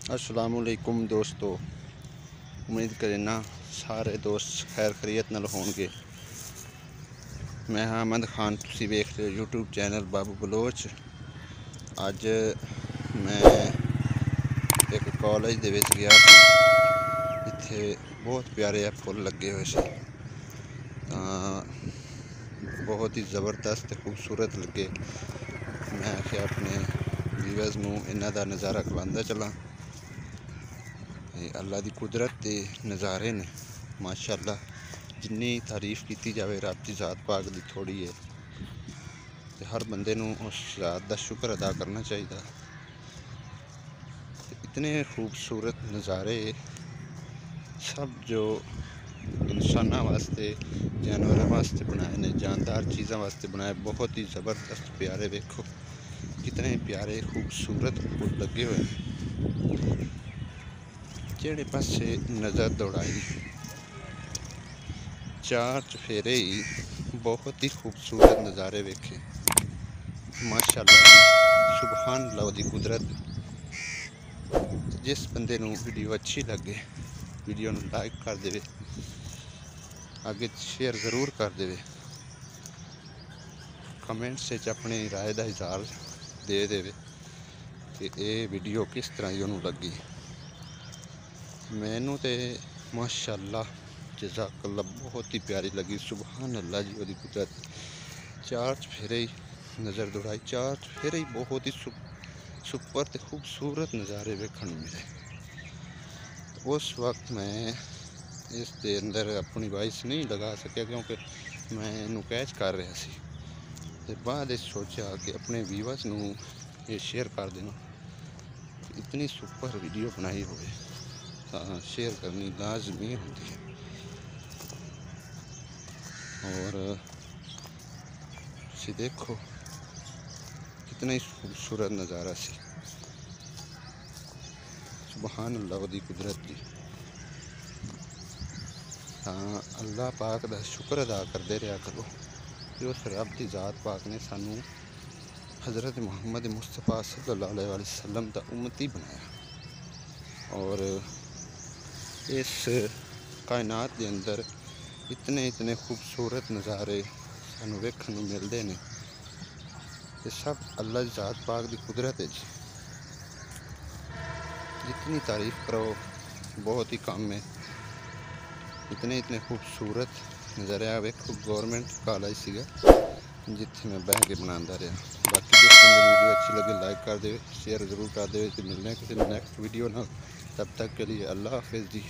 अस्सलामुअलैकुम दोस्तों, उम्मीद करना सारे दोस्त खैर खरीयत नाल होणगे। मैं हाँ अहमद खान, तुसी वेख रहे हो यूट्यूब चैनल बाबू बलोच। अज मैं एक कॉलेज दे विच गया सी, इत्थे बहुत प्यारे फुल लगे हुए से, बहुत ही ज़बरदस्त खूबसूरत लगे। मैं आखिया अपने व्यूअर्स नूं इन्हां दा नज़ारा करवांदा चला। अल्लाह दी कुदरत के नज़ारे ने माशाअल्लाह, जिन्नी तारीफ़ की जाए रब की ज़ात पाक दी थोड़ी है। ते हर बंदे नूं उस ज़ात दा शुक्र अदा करना चाहिए। इतने खूबसूरत नज़ारे सब जो इंसानां वास्ते जानवरों वास्ते बनाए ने, जानदार चीज़ों वास्ते बनाए, बहुत ही ज़बरदस्त प्यारे। देखो कितने प्यारे खूबसूरत फुल लगे हुए हैं। जेड़े पासे नज़र दौड़ाई चार चफेरे ही बहुत ही खूबसूरत नज़ारे वेखे। माशाअल्लाह सुबहान अल्लाह दी कुदरत। जिस बंदे नूं वीडियो अच्छी लगे वीडियो नूं लाइक कर देवे, आगे शेयर ज़रूर कर देवे, कमेंट्स विच अपनी राय दा इज़हार दे देवे कि ये वीडियो किस तरह उन्होंने लगी। मैनू तो माशाअल्लाह जज़ाकल्लाह बहुत ही प्यारी लगी। सुबहान अल्लाह जी ओदी कुदरत। चार चफेरे ही नज़र दौड़ाई, चार चफेरे ही बहुत ही सुपर ते खूबसूरत नज़ारे वेखण मिले। उस वक्त मैं इस दे अंदर अपनी वॉइस नहीं लगा सकिया क्योंकि मैं इनू कैच कर रहा सी। ते बाद सोचा कि अपने व्यूअर्स नू ये शेयर कर देना। इतनी सुपर वीडियो बनाई होवे तां शेयर करनी लाजमी होती है। और तुसी देखो कितना ही खूबसूरत नज़ारा सी। सुबहान अल्लाह दी कुदरत दी। अल्लाह पाक दा शुक्र अदा करते रहा करो कि उस रब की ज़ात पाक ने सानू हज़रत मुहम्मद मुस्तफ़ा सल्लल्लाहु अलैहि वसल्लम दा उम्मती बनाया। और इस कायनात के अंदर इतने खूबसूरत नज़ारे सानू वेखण नूं मिलते हैं। ये सब अल्लाह की ज़ात पाक की कुदरत है। जितनी तारीफ़ करो बहुत ही कम है। इतने खूबसूरत नज़ारे वेखो। गवर्नमेंट कॉलेज सीगा जिथे मैं बह के बनाता रहा। बाकी जिस बंदे वीडियो अच्छी लगे लाइक कर दे, शेयर ज़रूर कर दे। मिलने किसी नेक्स्ट वीडियो ना, तब तक के लिए अल्लाह हाफिज़ जी।